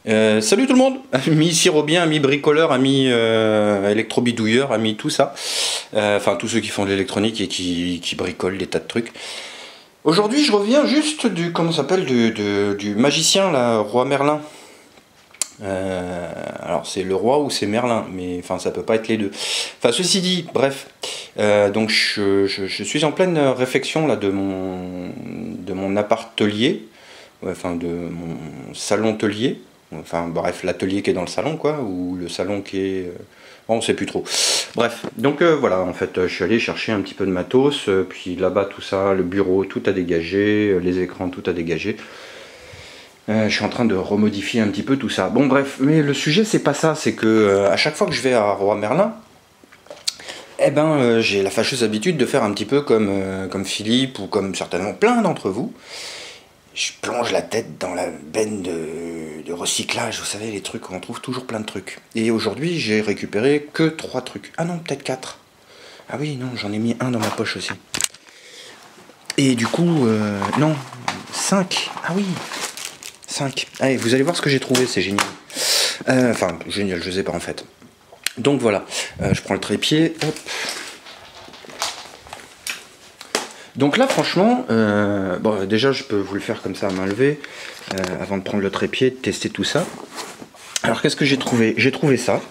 Salut tout le monde, ami sirobien, ami bricoleur, ami électrobidouilleur, ami tout ça. Enfin tous ceux qui font de l'électronique et qui bricolent des tas de trucs. Aujourd'hui je reviens juste du, comment ça s'appelle, du magicien là, roi Merlin. Alors c'est le roi ou c'est Merlin, mais enfin ça peut pas être les deux. Enfin ceci dit, bref. Donc je suis en pleine réfection là de mon appartelier, ouais, enfin de mon salon-telier. Enfin bref, l'atelier qui est dans le salon quoi, ou le salon qui est... bon, on sait plus trop. Bref, donc voilà, en fait je suis allé chercher un petit peu de matos, puis là-bas tout ça, le bureau tout a dégagé, les écrans tout a dégagé. Je suis en train de remodifier un petit peu tout ça. Bon bref, mais le sujet c'est pas ça, c'est que à chaque fois que je vais à Roi Merlin, eh ben j'ai la fâcheuse habitude de faire un petit peu comme Philippe ou comme certainement plein d'entre vous. Je plonge la tête dans la benne de recyclage, vous savez, les trucs, on trouve toujours plein de trucs. Et aujourd'hui, j'ai récupéré que 3 trucs. Ah non, peut-être 4. Ah oui, non, j'en ai mis un dans ma poche aussi. Et du coup, non, 5. Ah oui, 5. Allez, vous allez voir ce que j'ai trouvé, c'est génial. Enfin, génial, je sais pas en fait. Donc voilà, je prends le trépied, hop. Donc là franchement, bon, déjà je peux vous le faire comme ça à main levée, avant de prendre le trépied, de tester tout ça. Alors qu'est-ce que j'ai trouvé? J'ai trouvé ça.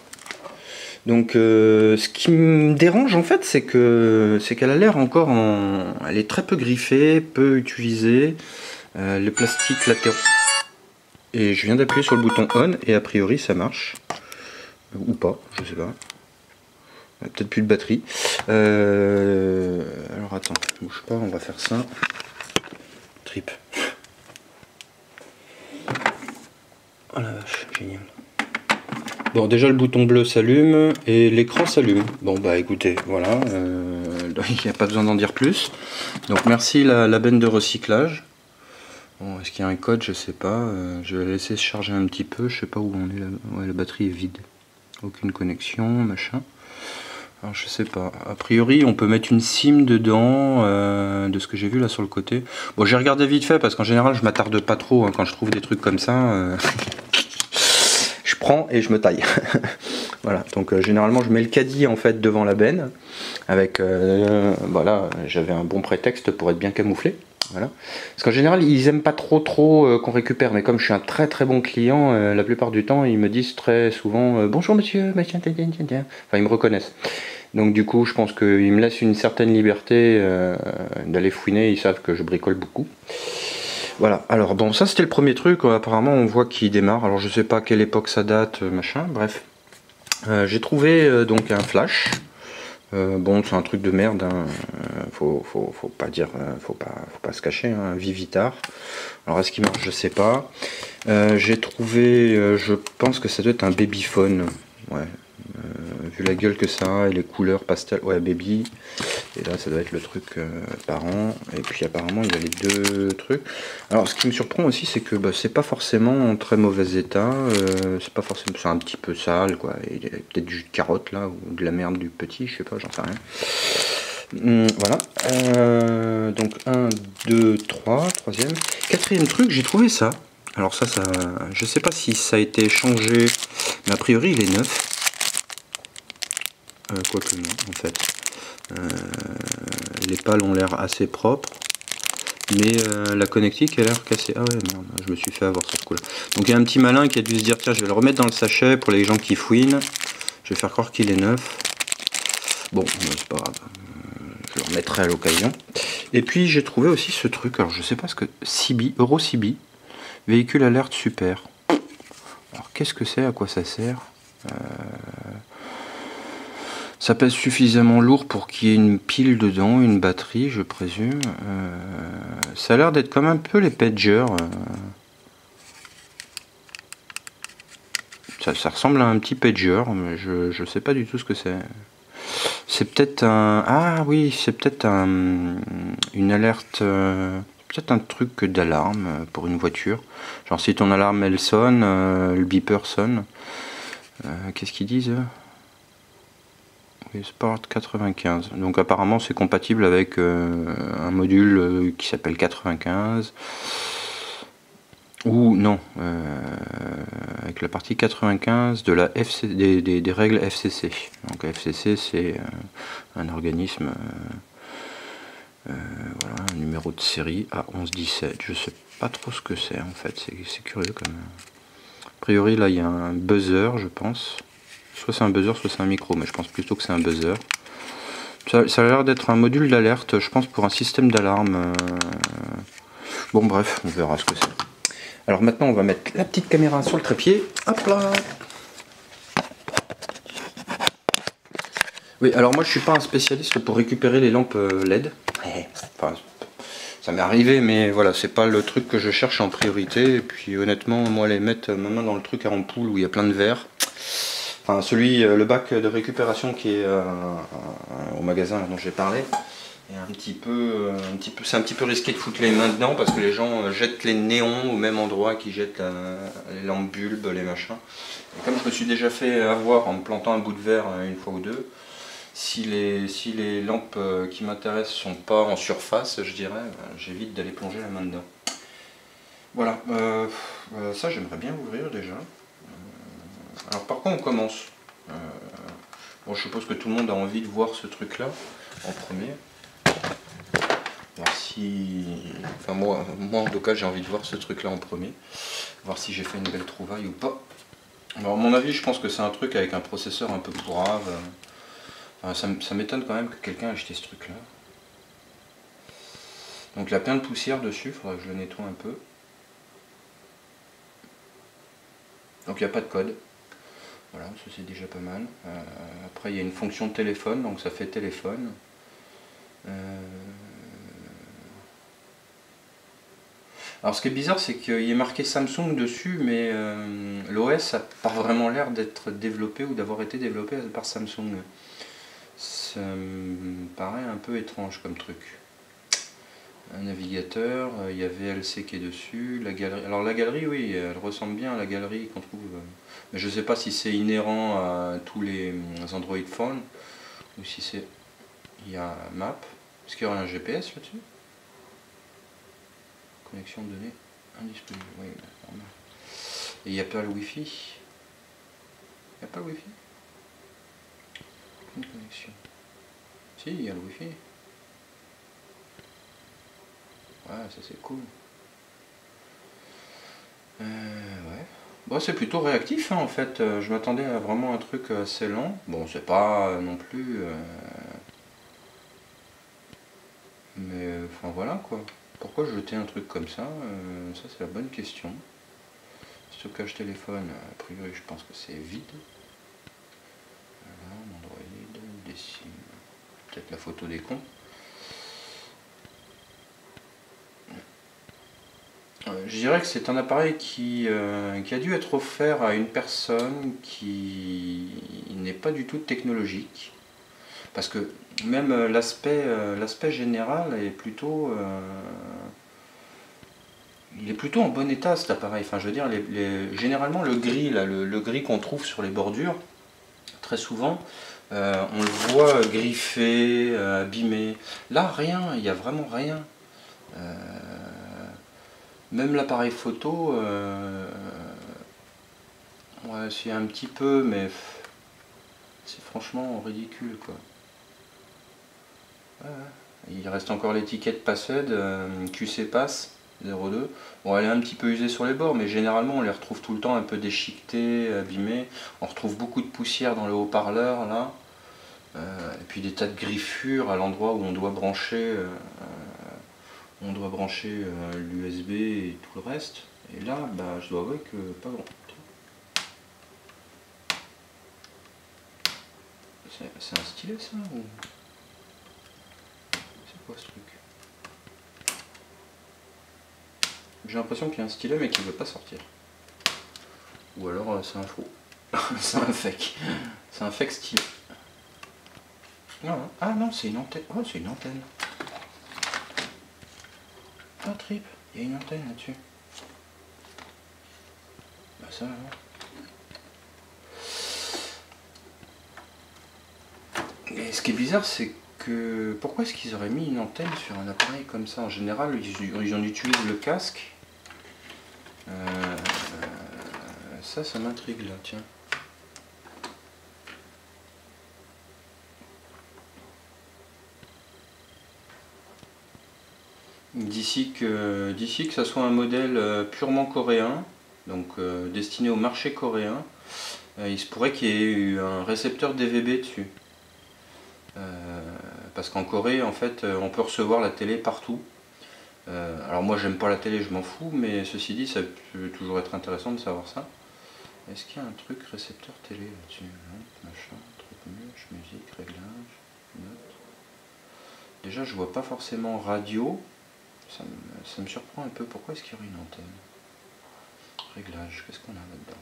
Donc ce qui me dérange en fait, c'est qu'elle a l'air encore en... Elle est très peu griffée, peu utilisée. Le plastique latéraux. Et je viens d'appuyer sur le bouton on et a priori ça marche. Ou pas, je sais pas. Peut-être plus de batterie. Alors attends, bouge pas, on va faire ça. Trip. Oh la vache, génial. Bon, déjà le bouton bleu s'allume et l'écran s'allume. Bon bah écoutez, voilà, il n'y a pas besoin d'en dire plus. Donc merci la benne de recyclage. Bon, est-ce qu'il y a un code? Je sais pas. Je vais laisser se charger un petit peu. Je sais pas où on est. Ouais, la batterie est vide. Aucune connexion, machin. Alors je sais pas, a priori on peut mettre une SIM dedans, de ce que j'ai vu là sur le côté. Bon, j'ai regardé vite fait parce qu'en général je m'attarde pas trop hein, quand je trouve des trucs comme ça. Je prends et je me taille. Voilà, donc généralement je mets le caddie en fait devant la benne. Avec, voilà, j'avais un bon prétexte pour être bien camouflé. Voilà. Parce qu'en général ils aiment pas trop qu'on récupère, mais comme je suis un très très bon client, la plupart du temps ils me disent très souvent bonjour monsieur, machin, enfin ils me reconnaissent. Donc du coup je pense qu'ils me laissent une certaine liberté d'aller fouiner, ils savent que je bricole beaucoup. Voilà, alors bon ça c'était le premier truc, apparemment on voit qu'il démarre, alors je sais pas à quelle époque ça date, machin, bref. J'ai trouvé donc un flash. Bon, c'est un truc de merde, hein. Faut pas dire, faut pas se cacher, hein. Vivitar. Alors est-ce qu'il marche? Je sais pas. J'ai trouvé, je pense que ça doit être un babyphone. Ouais. Vu la gueule que ça a et les couleurs pastel, ouais, baby. Et là, ça doit être le truc parent. Et puis apparemment, il y a les deux trucs. Alors, ce qui me surprend aussi, c'est que bah, c'est pas forcément en très mauvais état. C'est pas forcément, c'est un petit peu sale, quoi. Il y a peut-être du jus de carotte là ou de la merde du petit, je sais pas, j'en sais rien. Voilà. Donc 1, 2, 3, troisième. Quatrième truc, j'ai trouvé ça. Alors ça, je sais pas si ça a été changé, mais a priori, il est neuf. Quoique non, en fait. Les pales ont l'air assez propres, mais la connectique a l'air cassée. Ah ouais, merde, je me suis fait avoir sur ce coup là. Donc il y a un petit malin qui a dû se dire tiens, je vais le remettre dans le sachet pour les gens qui fouinent. Je vais faire croire qu'il est neuf. Bon, c'est pas grave, je le remettrai à l'occasion. Et puis j'ai trouvé aussi ce truc, alors je sais pas ce que... CB, Euro CB, véhicule alerte super. Alors qu'est-ce que c'est, à quoi ça sert? Ça pèse suffisamment lourd pour qu'il y ait une pile dedans, une batterie, je présume. Ça a l'air d'être comme un peu les pagers. Ça ressemble à un petit pager, mais je sais pas du tout ce que c'est. C'est peut-être un... Ah oui, c'est peut-être une alerte... peut-être un truc d'alarme pour une voiture. Genre si ton alarme elle sonne, le beeper sonne. Qu'est-ce qu'ils disent eux? Sport 95, donc apparemment c'est compatible avec un module qui s'appelle 95 ou non, la partie 95 de la des règles FCC. Donc FCC c'est un organisme, voilà, un numéro de série A1117. Je sais pas trop ce que c'est en fait, c'est curieux comme. A priori là il y a un buzzer, je pense. Soit c'est un buzzer, soit c'est un micro, mais je pense plutôt que c'est un buzzer. Ça a l'air d'être un module d'alerte, je pense, pour un système d'alarme. Bon bref, on verra ce que c'est. Alors maintenant on va mettre la petite caméra sur le trépied. Hop là. Oui, alors moi je suis pas un spécialiste pour récupérer les lampes LED. Enfin, ça m'est arrivé, mais voilà, c'est pas le truc que je cherche en priorité. Et puis honnêtement, moi les mettre ma main dans le truc à ampoule où il y a plein de verres. Enfin, le bac de récupération qui est au magasin dont j'ai parlé, est c'est un petit peu risqué de foutre les mains dedans parce que les gens jettent les néons au même endroit qu'ils jettent les lampes bulbes, les machins. Et comme je me suis déjà fait avoir en me plantant un bout de verre une fois ou deux, si les lampes qui m'intéressent sont pas en surface, je dirais, j'évite d'aller plonger la main dedans. Voilà, ça j'aimerais bien ouvrir déjà. Alors par quoi on commence? Bon, je suppose que tout le monde a envie de voir ce truc là en premier. Voir si... Enfin moi en tout cas j'ai envie de voir ce truc là en premier. Voir si j'ai fait une belle trouvaille ou pas. Alors à mon avis je pense que c'est un truc avec un processeur un peu pourrave. Enfin, ça m'étonne quand même que quelqu'un ait acheté ce truc là. Donc il y a plein de poussière dessus, il faudra que je le nettoie un peu. Donc il n'y a pas de code. Voilà, ça c'est déjà pas mal. Après il y a une fonction de téléphone, donc ça fait téléphone. Alors ce qui est bizarre c'est qu'il y a marqué Samsung dessus, mais l'OS n'a pas vraiment l'air d'être développé ou d'avoir été développé par Samsung. Ça me paraît un peu étrange comme truc. Un navigateur, il y a VLC qui est dessus, la galerie. Alors la galerie, oui, elle ressemble bien à la galerie qu'on trouve, mais je ne sais pas si c'est inhérent à tous les Android Phone ou si c'est... Il y a Map, est-ce qu'il y aurait un GPS là-dessus? Connexion de données indisponible, oui, normal. Et il n'y a pas le Wi-Fi. Il n'y a pas le Wi-Fi? Une connexion. Si, il y a le Wi-Fi. Ouais, ça c'est cool. Ouais. Bon, c'est plutôt réactif hein, en fait. Je m'attendais à vraiment un truc assez lent. Bon, c'est pas non plus. Mais enfin voilà quoi. Pourquoi jeter un truc comme ça? Ça c'est la bonne question. Stockage téléphone, a priori je pense que c'est vide. Voilà, Android, Décime. Peut-être la photo des cons. Je dirais que c'est un appareil qui a dû être offert à une personne qui n'est pas du tout technologique. Parce que même l'aspect général est plutôt... il est plutôt en bon état cet appareil. Enfin, je veux dire, généralement le gris, là, le gris qu'on trouve sur les bordures, très souvent, on le voit griffé, abîmé. Là, rien, il n'y a vraiment rien. Même l'appareil photo, ouais, c'est un petit peu, mais c'est franchement ridicule, quoi. Ouais, ouais. Il reste encore l'étiquette Passed, QC Pass 02. Bon, elle est un petit peu usée sur les bords, mais généralement on les retrouve tout le temps un peu déchiquetés, abîmés. On retrouve beaucoup de poussière dans le haut-parleur, là. Et puis des tas de griffures à l'endroit où on doit brancher... l'USB et tout le reste. Et là, bah, je dois avouer que pas grand. C'est un stylet ça ou... C'est quoi ce truc? J'ai l'impression qu'il y a un stylet mais qui ne veut pas sortir. Ou alors c'est un faux. C'est un fake. C'est un fake stylet. Non, hein. Ah non, c'est une antenne. Oh, c'est une antenne. Ah trip, il y a une antenne là-dessus. Bah ça alors. Et ce qui est bizarre c'est que... Pourquoi est-ce qu'ils auraient mis une antenne sur un appareil comme ça? En général, ils en utilisent le casque. ça m'intrigue là, tiens. D'ici que ça soit un modèle purement coréen, donc destiné au marché coréen, il se pourrait qu'il y ait eu un récepteur DVB dessus. Parce qu'en Corée, en fait, on peut recevoir la télé partout. Alors moi, j'aime pas la télé, je m'en fous, mais ceci dit, ça peut toujours être intéressant de savoir ça. Est-ce qu'il y a un truc récepteur télé là-dessus? Machin, truc mûche, musique, réglage, notes. Déjà, je vois pas forcément radio. Ça me surprend un peu. Pourquoi est-ce qu'il y aurait une antenne? Réglage, qu'est-ce qu'on a là-dedans?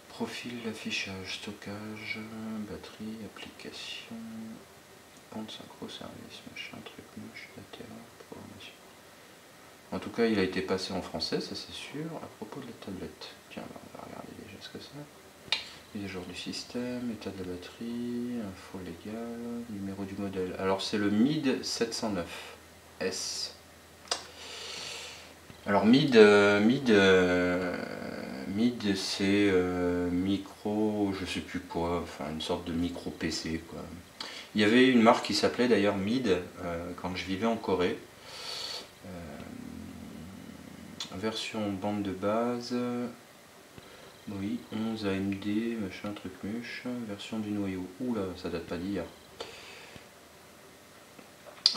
Profil, affichage, stockage, batterie, application, bande synchro, service, machin, truc moche, latéral, programmation. En tout cas, il a été passé en français, ça c'est sûr. À propos de la tablette, tiens, on va regarder déjà ce que c'est. Mise à jour du système, état de la batterie, info légale, numéro du modèle. Alors c'est le MID 709S. Alors MID c'est micro, je sais plus quoi, enfin une sorte de micro PC quoi. Il y avait une marque qui s'appelait d'ailleurs MID quand je vivais en Corée. Version bande de base. Oui, 11 AMD, machin, truc muche, version du noyau. Oula, ça date pas d'hier.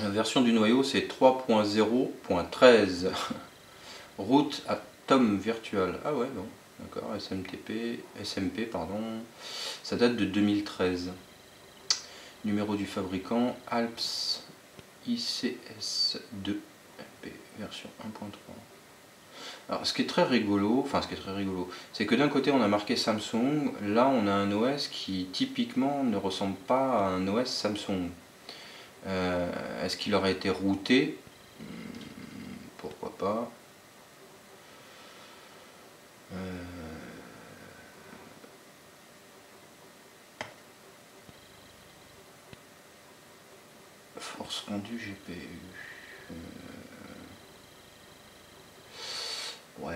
La version du noyau c'est 3.0.13. Route à Tom Virtual. Ah ouais, bon, d'accord, SMP, pardon. Ça date de 2013. Numéro du fabricant Alps ICS2 MP, version 1.3. Alors, ce qui est très rigolo, c'est que d'un côté on a marqué Samsung, là on a un OS qui typiquement ne ressemble pas à un OS Samsung. Est-ce qu'il aurait été routé? Pourquoi pas. Force rendue GPU. Ouais.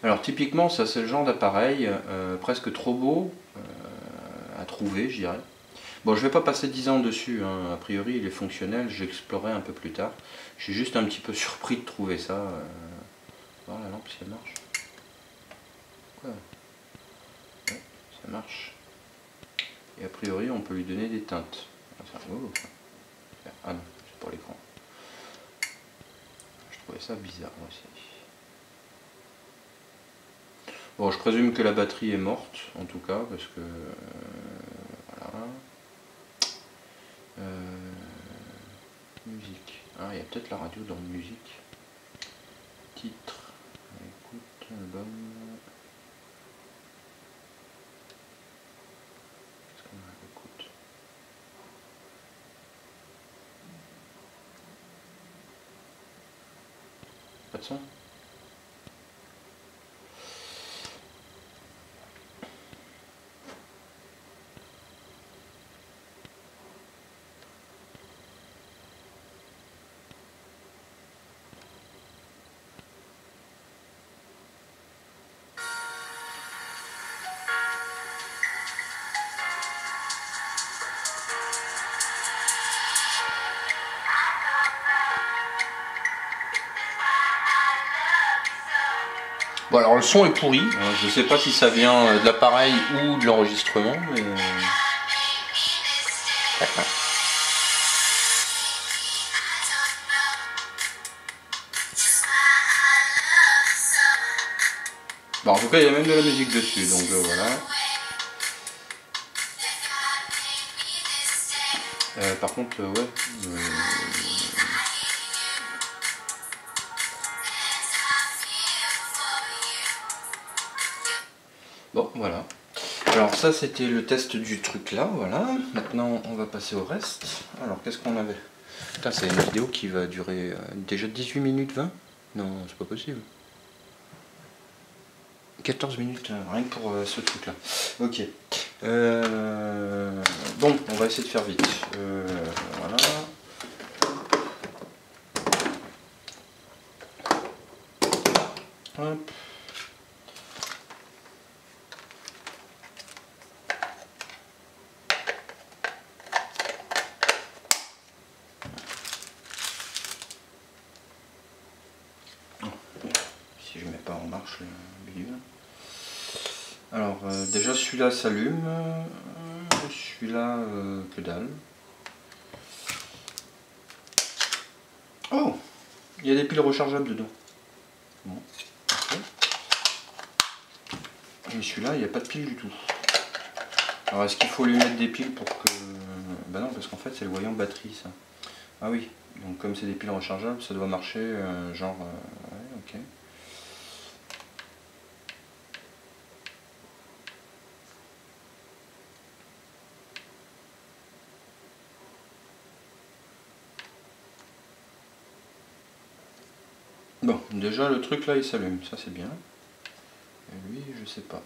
Alors typiquement ça c'est le genre d'appareil presque trop beau à trouver, je dirais. Bon, je vais pas passer 10 ans dessus, hein. A priori il est fonctionnel, j'explorerai un peu plus tard. Je suis juste un petit peu surpris de trouver ça. Voir la lampe si elle marche. Quoi? Ouais, ça marche. Et a priori on peut lui donner des teintes. Ah non, c'est pour l'écran. Je trouvais ça bizarre aussi. Bon, je présume que la batterie est morte, en tout cas, parce que... voilà. Musique. Ah, il y a peut-être la radio dans musique. Titre. Écoute, album. Qu'est-ce qu'on a? Écoute. Pas de son? Bon alors le son est pourri, je sais pas si ça vient de l'appareil ou de l'enregistrement, mais... Bon, en tout cas il y a même de la musique dessus, donc voilà. Par contre, ouais... Bon, voilà. Alors ça, c'était le test du truc là, voilà. Maintenant, on va passer au reste. Alors, qu'est-ce qu'on avait? Putain, c'est une vidéo qui va durer déjà 18 minutes 20? Non, c'est pas possible. 14 minutes, rien que pour ce truc là. Ok. Bon, on va essayer de faire vite. Voilà. Hop. Si je mets pas en marche le bidule. Alors déjà celui-là s'allume, celui-là que dalle. Oh, il y a des piles rechargeables dedans. Bon, okay. Et celui-là il n'y a pas de pile du tout. Alors est-ce qu'il faut lui mettre des piles pour que... Bah non, parce qu'en fait c'est le voyant batterie ça. Ah oui, donc comme c'est des piles rechargeables ça doit marcher genre... ouais, ok. Bon, déjà le truc là il s'allume, ça c'est bien. Et lui, je sais pas.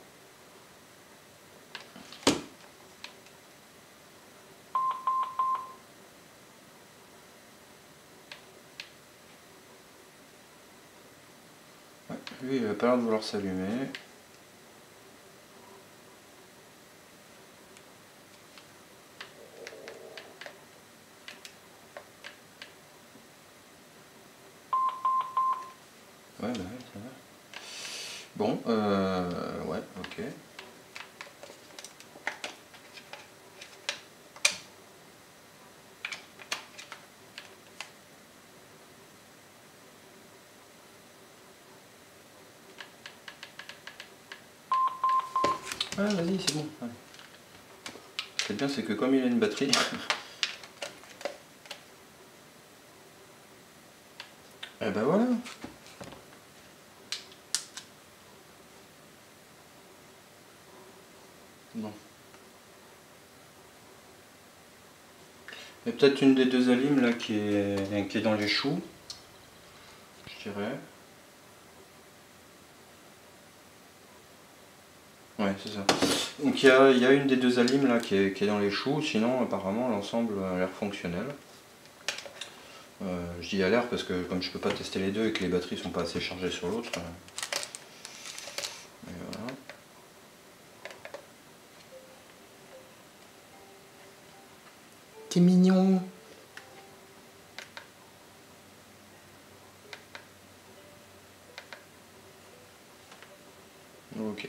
Ouais, lui il a pas l'air de vouloir s'allumer. Ouais, bah ouais, ça va. Bon, ouais, ok. Ah, vas-y, c'est bon. Allez. Ce qui est bien, c'est que comme il a une batterie... Et ben voilà. Bon. Il y a peut-être une des deux alimes là qui est dans les choux, je dirais. Ouais, c'est ça. Donc il y a une des deux alimes là qui est dans les choux, sinon apparemment l'ensemble a l'air fonctionnel. Je dis à l'air parce que comme je peux pas tester les deux et que les batteries sont pas assez chargées sur l'autre. Voilà. T'es mignon. Ok.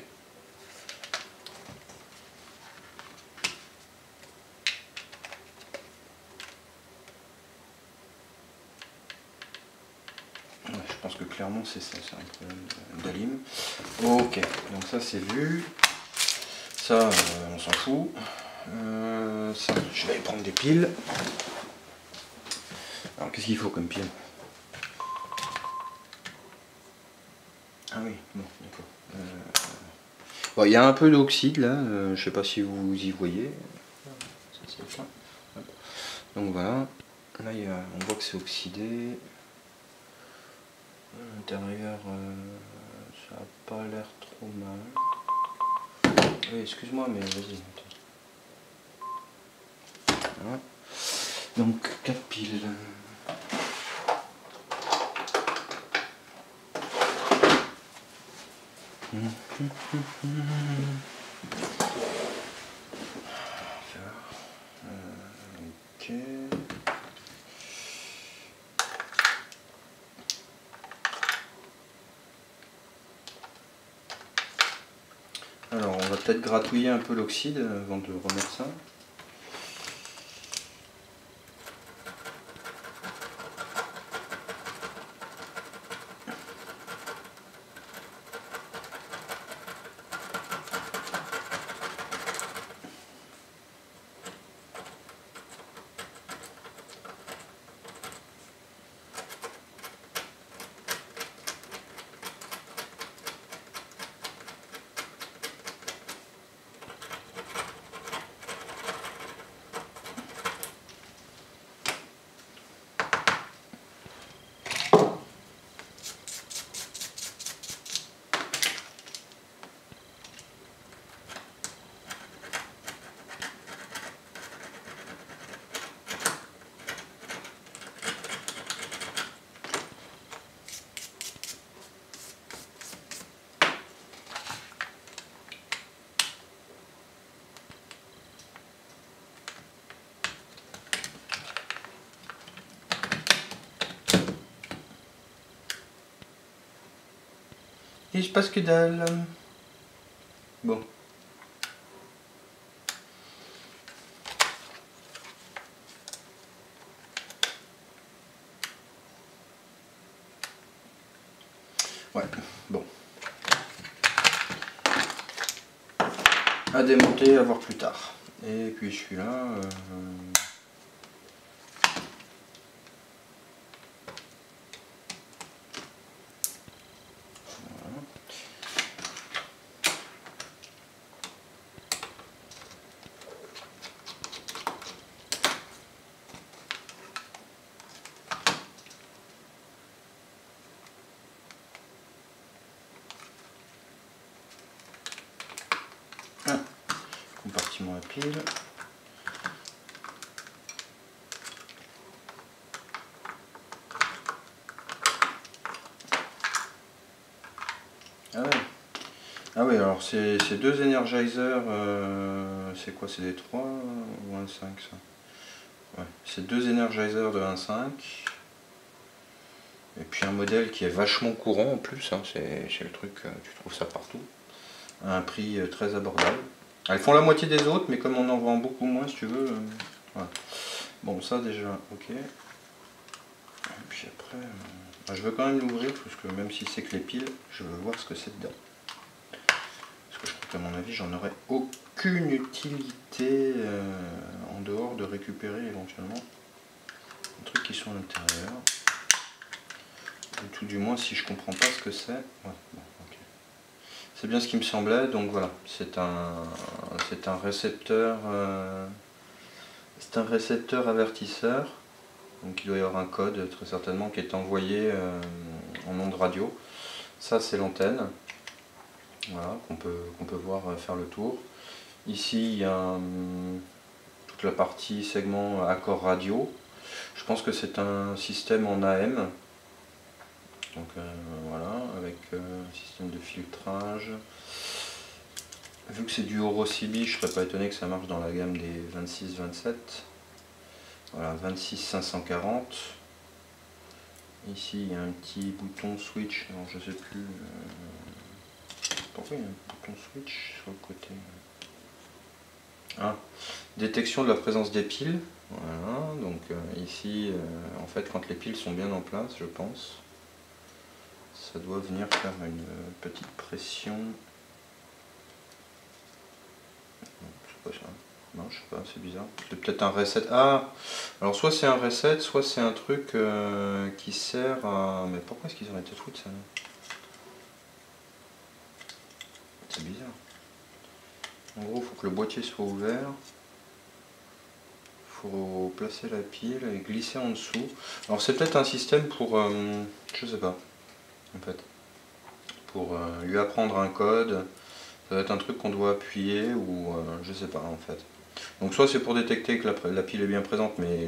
Ouais, je pense que clairement c'est ça, c'est un problème d'alim. Ok, donc ça c'est vu. Ça, on s'en fout. Ça, je vais aller prendre des piles. Alors qu'est-ce qu'il faut comme pile? Ah oui, bon, d'accord. Bon, il y a un peu d'oxyde là, je sais pas si vous y voyez. Ça, c'est ça. Donc voilà, là on voit que c'est oxydé. À l'intérieur, ça n'a pas l'air trop mal. Oui, excuse-moi, mais vas-y. Voilà. Donc 4 piles. Ok. Alors on va peut-être gratouiller un peu l'oxyde avant de remettre ça. Il se passe que dalle. Bon. Ouais, bon. À démonter, à voir plus tard. Et puis celui-là... compartiment à pile. Ah ouais. Ah oui, alors c'est deux Energizer, c'est quoi, c'est des 3 ou 1.5 ça? Ouais, c'est deux Energizer de 1.5. Et puis un modèle qui est vachement courant en plus, hein, c'est le truc, tu trouves ça partout. À un prix très abordable. Elles font la moitié des autres, mais comme on en vend beaucoup moins, si tu veux. Voilà. Bon, ça déjà, ok. Et puis après, je veux quand même l'ouvrir, parce que même si c'est que les piles, je veux voir ce que c'est dedans. Parce que je crois qu'à mon avis, j'en aurais aucune utilité en dehors de récupérer éventuellement les trucs qui sont à l'intérieur. Ou tout du moins, si je comprends pas ce que c'est. Ouais, bon, okay. C'est bien ce qui me semblait, donc voilà, c'est un récepteur, avertisseur, donc il doit y avoir un code très certainement qui est envoyé en ondes radio. Ça c'est l'antenne, voilà, qu'on peut voir faire le tour. Ici il y a toute la partie segment accord radio. Je pense que c'est un système en AM. Donc voilà, avec un système de filtrage. Vu que c'est du Eurocibi, je serais pas étonné que ça marche dans la gamme des 26-27. Voilà, 26-540. Ici, il y a un petit bouton switch. Alors, je sais plus pourquoi il y a un bouton switch sur le côté. Ah, détection de la présence des piles. Voilà, donc ici, en fait, quand les piles sont bien en place, je pense, ça doit venir faire une petite pression. C'est quoi ça? Non, je sais pas, c'est bizarre. C'est peut-être un reset. Ah, alors soit c'est un reset, soit c'est un truc qui sert à... Mais pourquoi est-ce qu'ils auraient été foutus ça? C'est bizarre. En gros, il faut que le boîtier soit ouvert. Il faut placer la pile et glisser en dessous. Alors c'est peut-être un système pour... je sais pas, en fait. Pour lui apprendre un code. Ça doit être un truc qu'on doit appuyer ou je sais pas en fait. Donc soit c'est pour détecter que la pile est bien présente, mais